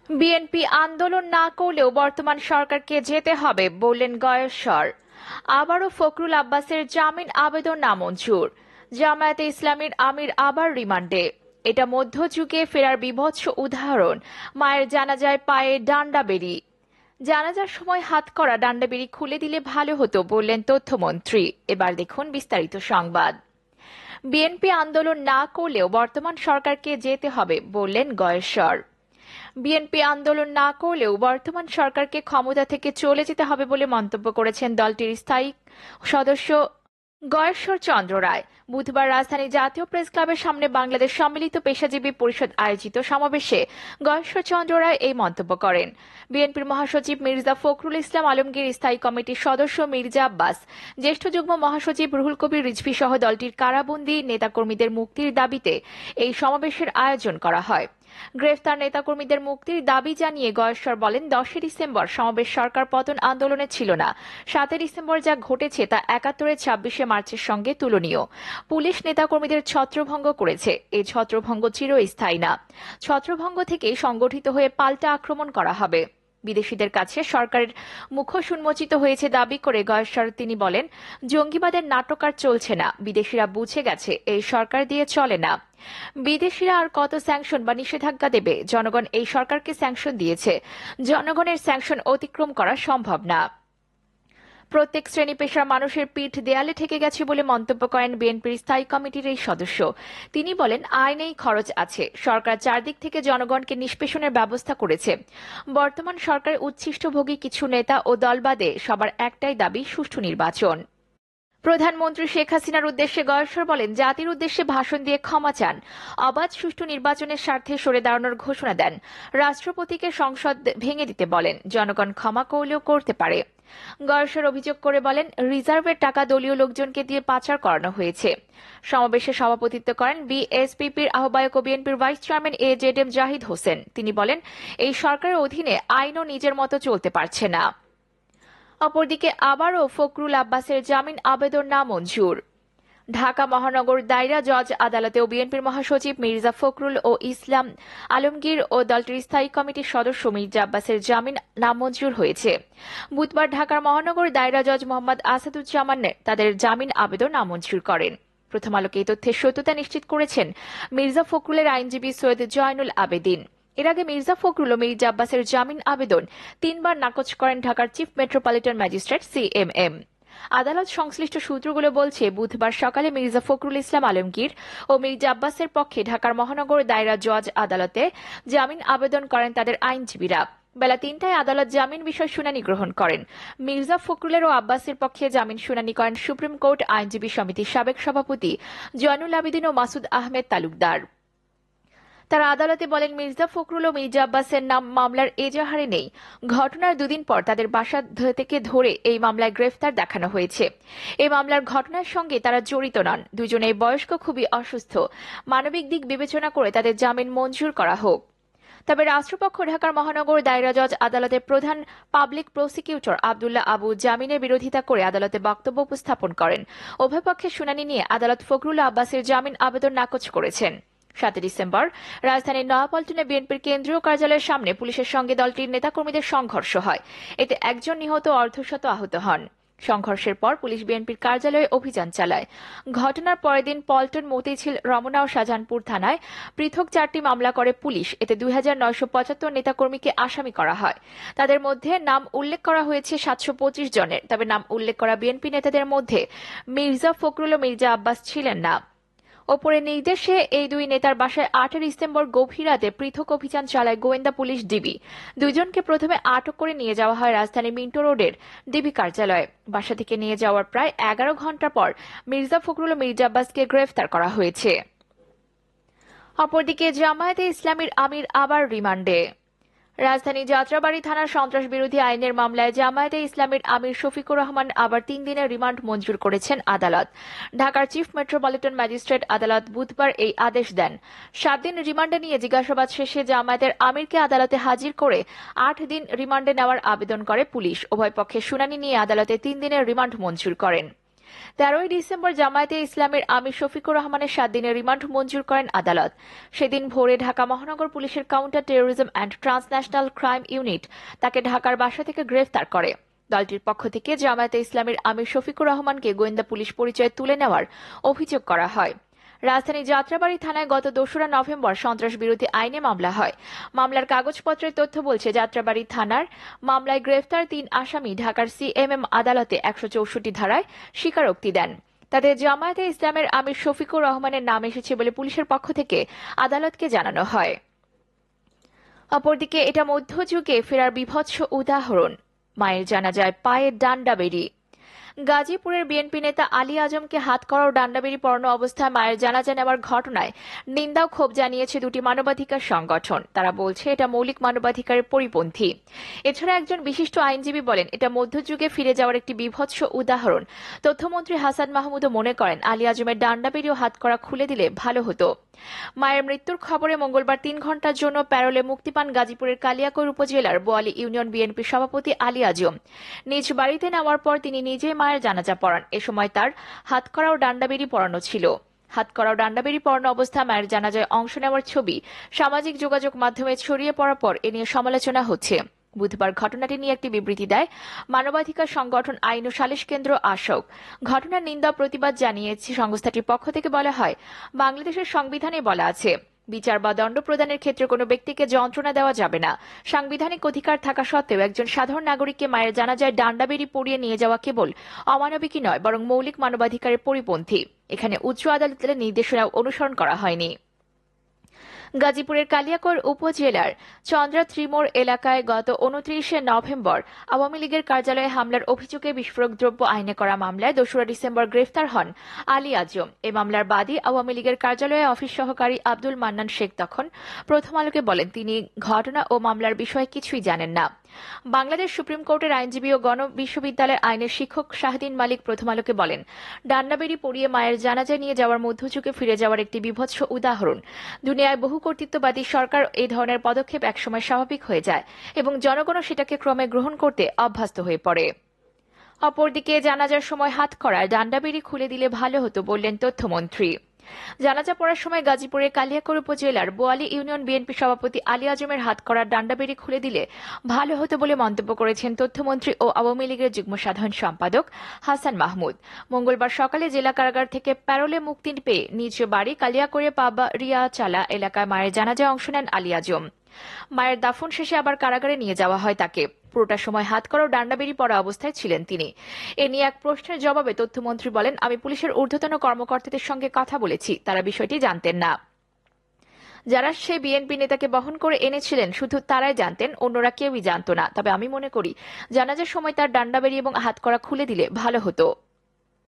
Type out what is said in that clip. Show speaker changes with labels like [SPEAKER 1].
[SPEAKER 1] BNP আন্দোলন না করলেও বর্তমান সরকারকে যেতে হবে বললেন গয়েশ্বর। আবারও ফখরুল আব্বাসের জামিন আবেদন নামঞ্জুর। জামায়াতে ইসলামীর আমির আবার রিমান্ডে। এটা মধ্যযুগে ফেরার বীভৎস উদাহরণ। মায়ের জানাজায় পায়ে ডান্ডা বেরি। জানাজার সময় হাত করা ডান্ডা বেরি খুলে দিলে ভালো হতো বললেন তথ্যমন্ত্রী। এবার দেখুন বিস্তারিত সংবাদ। বিএনপি আন্দোলন না করলেও বর্তমান সরকারকে যেতে হবে বললেন গয়েশ্বর। বিএনপি আন্দোলন না করলেও বর্তমান সরকারকে ক্ষমতা থেকে চলে যেতে হবে বলে মন্তব্য করেছেন দলটির স্থায়ী সদস্য গয়েশ্বর চন্দ্র রায়। বুধবার রাজধানীর জাতীয় প্রেস ক্লাবের সামনে বাংলাদেশ সম্মিলিত পেশাজীবী পরিষদ আয়োজিত সমাবেশে গয়েশ্বর চন্দ্র রায় এই মন্তব্য করেন। বিএনপির মহাসচিব মির্জা ফখরুল ইসলাম আলমগীর, স্থায়ী কমিটির সদস্য মির্জা আব্বাস, জ্যেষ্ঠ যুগ্ম মহাসচিব রুহুল কবির রিজভী সহ দলটির কারাবন্দী নেতাকর্মীদের মুক্তির দাবিতে এই সমাবেশের আয়োজন করা হয়। গ্রেফতার নেতাকর্মীদের মুক্তির দাবি জানিয়ে গয়েশ্বর বলেন, 10 ডিসেম্বর সমাবেশ সরকার পতন আন্দোলনে ছিল না। 7 ডিসেম্বর যা ঘটেছে তা 71-এর 26 মার্চের সঙ্গে তুলনীয়। পুলিশ নেতাকর্মীদের ছত্রভঙ্গ করেছে। এই ছত্রভঙ্গ চিরস্থায়ী না। ছত্রভঙ্গ থেকেই সংগঠিত হয়ে পাল্টা আক্রমণ করা হবে। বিদেশিদের কাছে সরকারের মুখোশ উন্মোচিত হয়েছে দাবি করে গয়েশ্বর তিনি বলেন, জঙ্গিবাদের নাটক আর চলছে না। বিদেশিরা বুঝে গেছে এই সরকার দিয়ে চলে না। বিদেশিরা আর কত স্যাংশন বা নিষেধাজ্ঞা দেবে? জনগণ এই সরকারকে স্যাংশন দিয়েছে। জনগণের স্যাংশন অতিক্রম করা সম্ভব না। প্রত্যেক শ্রেণী পেশার মানুষের পিঠ দেয়ালে ঠেকে গেছে বলে মন্তব্য করেন বিএনপির স্থায়ী কমিটির এই সদস্য। তিনি বলেন, আইনেই খরচ আছে। সরকার চারদিক থেকে জনগণকে নিষ্পেষণের ব্যবস্থা করেছে। বর্তমান সরকারের উচ্ছিষ্টভোগী কিছু নেতা ও দল বাদে সবার একটাই দাবি, সুষ্ঠু নির্বাচন। প্রধানমন্ত্রী শেখ হাসিনার উদ্দেশ্যে গয়েশ্বর বলেন, জাতির উদ্দেশ্যে ভাষণ দিয়ে ক্ষমা চান। অবাধ সুষ্ঠু নির্বাচনের স্বার্থে সরে দাঁড়ানোর ঘোষণা দেন। রাষ্ট্রপতিকে সংসদ ভেঙে দিতে বলেন। জনগণ ক্ষমা করলেও করতে পারে। গয়েশ্বর অভিযোগ করে বলেন, রিজার্ভের টাকা দলীয় লোকজনকে দিয়ে পাচার করানো হয়েছে। সমাবেশে সভাপতিত্ব করেন বিএসপিপির আহ্বায়ক ও বিএনপির vice chairman AZM Zahid Hossain. তিনি বলেন, এই সরকারের অধীনে আইনও নিজের মতো চলতে পারছে না। অপরদিকে আবারও ফখরুল আব্বাসের জামিন আবেদন নামঞ্জুর। ঢাকা মহানগর দায়রা জজ আদালতেও বিএনপির মহাসচিব মির্জা ফখরুল ও ইসলাম আলমগীর ও দলটির স্থায়ী কমিটির সদস্য মির্জা আব্বাসের জামিন নামঞ্জুর হয়েছে। বুধবার ঢাকার মহানগর দায়রা জজ মোহাম্মদ আসাদুজ্জামান তাদের জামিন আবেদন নামঞ্জুর করেন। প্রথম আলোকে এই তথ্যের সত্যতা নিশ্চিত করেছেন মির্জা ফখরুলের আইনজীবী সৈয়দ জয়নুল আবেদিন। এর আগে মির্জা ফখরুল ও মির্জা আব্বাসের জামিন আবেদন 3 বার নাকচ করেন ঢাকার চিফ মেট্রোপলিটন ম্যাজিস্ট্রেট সিএমএম। আদালত সংশ্লিষ্ট সূত্রগুলো বলছে, বুধবার সকালে মির্জা ফখরুল ইসলাম আলমগীর ও মির্জা আব্বাসের পক্ষে ঢাকার মহানগর দায়রা জজ আদালতে জামিন আবেদন করেন তাদের আইনজীবীরা। বেলা 3টায় আদালত জামিন বিষয় শুনানি গ্রহণ করেন। মির্জা ফখরুলের ও আব্বাসের পক্ষে জামিন শুনানি করেন সুপ্রিম কোর্ট আইনজীবী সমিতির সাবেক সভাপতি জয়নুল আবেদিন ও মাসুদ আহমেদ তালুকদার। তারা আদালতে বলেন, মির্জা ফখরুল ও মির্জা আব্বাসের নাম মামলার এজাহারে নেই। ঘটনার 2 দিন পর তাদের বাসা থেকে ধরে এই মামলায় গ্রেফতার দেখানো হয়েছে। এই মামলার ঘটনার সঙ্গে তারা জড়িত নন। দুজনেই বয়স্ক, খুবই অসুস্থ। মানবিক দিক বিবেচনা করে তাদের জামিন মঞ্জুর করা হোক। তবে রাষ্ট্রপক্ষ ঢাকার মহানগর দায়রা জজ আদালতের প্রধান পাবলিক প্রসিকিউটর আব্দুল্লাহ আবু জামিনের বিরোধিতা করে আদালতে বক্তব্য উপস্থাপন করেন। উভয় পক্ষের শুনানি নিয়ে আদালত ফখরুল আব্বাসের জামিন আবেদন নাকচ করেছেন। 7 ডিসেম্বর রাজধানীর নয়াপল্টনে বিএনপির কেন্দ্রীয় কার্যালয়ের সামনে পুলিশের সঙ্গে দলটির নেতাকর্মীদের সংঘর্ষ হয়। এতে একজন নিহত ও অর্ধশত আহত হন। সংঘর্ষের পর পুলিশ বিএনপির কার্যালয়ে অভিযান চালায়। ঘটনার পরের দিন পল্টন, মতিঝিল, রমনা ও শাহজাহানপুর থানায় পৃথক 4টি মামলা করে পুলিশ। এতে 2975 নেতাকর্মীকে আসামি করা হয়। তাদের মধ্যে নাম উল্লেখ করা হয়েছে 725 জনের। তবে নাম উল্লেখ করা বিএনপি নেতাদের মধ্যে মির্জা ফখরুল ও মির্জা আব্বাস ছিলেন না। ওপরের নির্দেশে এই 2 নেতার বাসায় 8 ডিসেম্বর গভীর রাতে পৃথক অভিযান চালায় গোয়েন্দা পুলিশ ডিবি। 2 জনকে প্রথমে আটক করে নিয়ে যাওয়া হয় রাজধানী মিন্টো রোডের ডিবি কার্যালয়ে। বাসা থেকে নিয়ে যাওয়ার প্রায় 11 ঘণ্টা পর মির্জা ফখরুল ও মির্জা আব্বাসকে গ্রেফতার করা হয়েছে। অপরদিকে জামায়াতে ইসলামীর আমির আবার রিমান্ডে। রাজধানী যাত্রাবাড়ী থানার সন্ত্রাস বিরোধী আইনের মামলায় জামায়াতে ইসলামীর আমির শফিকুর রহমান আবার 3 দিনের রিমান্ড মঞ্জুর করেছেন আদালত। ঢাকার চিফ মেট্রোপলিটন ম্যাজিস্ট্রেট আদালত বুধবার এই আদেশ দেন। 7 দিন রিমান্ডে নিয়ে জিজ্ঞাসাবাদ শেষে জামায়াতের আমিরকে আদালতে হাজির করে 8 দিন রিমান্ডে নেওয়ার আবেদন করে পুলিশ। উভয় পক্ষের শুনানি নিয়ে আদালতে 3 দিনের রিমান্ড মঞ্জুর করেন। 13ই ডিসেম্বর জামায়াতে ইসলামের আমির শফিকুর রহমানের 7 দিনের রিমান্ড মঞ্জুর করেন আদালত। সেদিন ভোরে ঢাকা মহানগর পুলিশের counter terrorism and transnational crime unit তাকে ঢাকার বাসা থেকে গ্রেফতার করে। দলটির পক্ষ থেকে জামায়াতে ইসলামের আমির শফিকুর রহমানকে গোয়েন্দা পুলিশ পরিচয়ে তুলে নেওয়ার অভিযোগ করা হয়। রাজধানী যাত্রাবাড়ী থানায় গত 2রা নভেম্বর সন্ত্রাস বিরোধী আইনে মামলা হয়। মামলার কাগজপত্রের তথ্য বলছে, যাত্রাবাড়ী থানার মামলায় গ্রেফতার 3 আসামি ঢাকার সিএমএম আদালতে 164 ধারায় স্বীকারোক্তি দেন। তাতে জামায়াতে ইসলামের আমির শফিকুর রহমানের নাম এসেছে বলে পুলিশের পক্ষ থেকে আদালতকে জানানো হয়। অপরদিকে এটা মধ্যযুগে ফেরার বীভৎস উদাহরণ। মায়ের জানাজায় পায়ে ডান্ডাবেড়ি। গাজীপুরের বিএনপি নেতা আলী আজমকে হাতকড়া ও ডান্ডাবেড়ি পরানো অবস্থায় মায়ের জানাজা নেওয়ার ঘটনায় নিন্দা ও ক্ষোভ জানিয়েছে দুটি মানবাধিকার সংগঠন। তারা বলছে এটা মৌলিক মানবাধিকারের পরিপন্থী। এছাড়া একজন বিশিষ্ট আইনজীবী বলেন, এটা মধ্যযুগে ফিরে যাওয়ার একটি বীভৎস উদাহরণ। তথ্যমন্ত্রী হাসান মাহমুদও মনে করেন, আলী আজমের ডান্ডাবেড়ি ও হাতকড়া খুলে দিলে ভালো হতো। মায়ের মৃত্যুর খবরে মঙ্গলবার 3 ঘণ্টার জন্য প্যারোলে মুক্তি পান গাজীপুরের কালিয়াকৈর উপজেলার বোয়ালী ইউনিয়ন বিএনপি সভাপতি আলী আজম। নিজ বাড়িতে নেওয়ার পর তিনি নিজেই মায়ের জানাজা পড়ান। এ সময় তার হাতকড়া ও ডান্ডাবেড়ি পরানো ছিল। হাতকড়া ও ডান্ডাবেড়ি পরানো অবস্থায় মায়ের জানাজায় অংশ নেওয়ার ছবি সামাজিক যোগাযোগ মাধ্যমে ছড়িয়ে পড়ার পর এ নিয়ে সমালোচনা হচ্ছে। বুধবার ঘটনাটি নিয়ে একটি বিবৃতি দেয় মানবাধিকার সংগঠন আইন ও সালিশ কেন্দ্র আশোক। ঘটনার নিন্দা প্রতিবাদ জানিয়েছে সংস্থাটির পক্ষ থেকে বলা হয়, বাংলাদেশের সংবিধানে বলা আছে, বিচার বা দণ্ড প্রদানের ক্ষেত্রে কোনো ব্যক্তিকে যন্ত্রণা দেওয়া যাবে না। সাংবিধানিক অধিকার থাকা সত্ত্বেও একজন সাধারণ নাগরিককে মায়ের জানাজায় ডান্ডাবেড়ি পরিয়ে নিয়ে যাওয়া কেবল অমানবিকই নয়, বরং মৌলিক মানবাধিকারের পরিপন্থী। এখানে উচ্চ আদালতের নির্দেশনা অনুসরণ করা হয়নি। গাজীপুরের কালিয়াকৈর উপজেলার চন্দ্রা ত্রিমোড় এলাকায় গত 29শে নভেম্বর আওয়ামী লীগের কার্যালয়ে হামলার অভিযোগে বিস্ফোরক দ্রব্য আইনে করা মামলায় 2রা ডিসেম্বর গ্রেফতার হন আলী আজম। এ মামলার বাদী আওয়ামী লীগের কার্যালয়ে অফিস সহকারী আব্দুল মান্নান শেখ তখন প্রথম আলোকে বলেন, তিনি ঘটনা ও মামলার বিষয়ে কিছুই জানেন না। বাংলাদেশ সুপ্রিম কোর্টের আইনজীবী ও গণ বিশ্ববিদ্যালয়ের আইনের শিক্ষক শাহদিন মালিক প্রথম আলোকে বলেন, ডান্ডাবেড়ি পরিয়ে মায়ের জানাজায় নিয়ে যাওয়ার মধ্যযুগে ফিরে যাওয়ার একটি বীভৎস উদাহরণ। দুনিয়ায় বহু কর্তৃত্ববাদী সরকার এই ধরনের পদক্ষেপ একসময় স্বাভাবিক হয়ে যায় এবং জনগণও সেটাকে ক্রমে গ্রহণ করতে অভ্যস্ত হয়ে পড়ে। অপরদিকে জানাজার সময় হাতকড়ায় ডান্ডাবেড়ি খুলে দিলে ভালো হতো বললেন তথ্যমন্ত্রী। জানাজা পড়ার সময় গাজীপুরের কালিয়াকৈর উপজেলার বোয়ালী ইউনিয়ন বিএনপি সভাপতি আলী আজমের হাতকড়ার ডান্ডাবেড়ি খুলে দিলে ভালো হতো বলে মন্তব্য করেছেন তথ্যমন্ত্রী ও আওয়ামী লীগের যুগ্ম সাধারণ সম্পাদক হাসান মাহমুদ। মঙ্গলবার সকালে জেলা কারাগার থেকে প্যারোলে মুক্তি পেয়ে নিজ বাড়ি কালিয়াকৈরে পাবারিয়া চালা এলাকায় মায়ের জানাজায় অংশ নেন আলী আজম। মায়ের দাফন শেষে আবার কারাগারে নিয়ে যাওয়া হয় তাকে। পুরোটা সময় হাতকড়া ও ডান্ডাবেড়ি পরা অবস্থায় ছিলেন তিনি। এ নিয়ে এক প্রশ্নের জবাবে তথ্যমন্ত্রী বলেন, আমি পুলিশের ঊর্ধ্বতন কর্মকর্তাদের সঙ্গে কথা বলেছি, তারা বিষয়টি জানতেন না। যারা সেই বিএনপি নেতাকে বহন করে এনেছিলেন শুধু তারাই জানতেন, অন্যরা কেউই জানত না। তবে আমি মনে করি জানাজার সময় তার ডান্ডাবেড়ি এবং হাতকড়া খুলে দিলে ভালো হতো।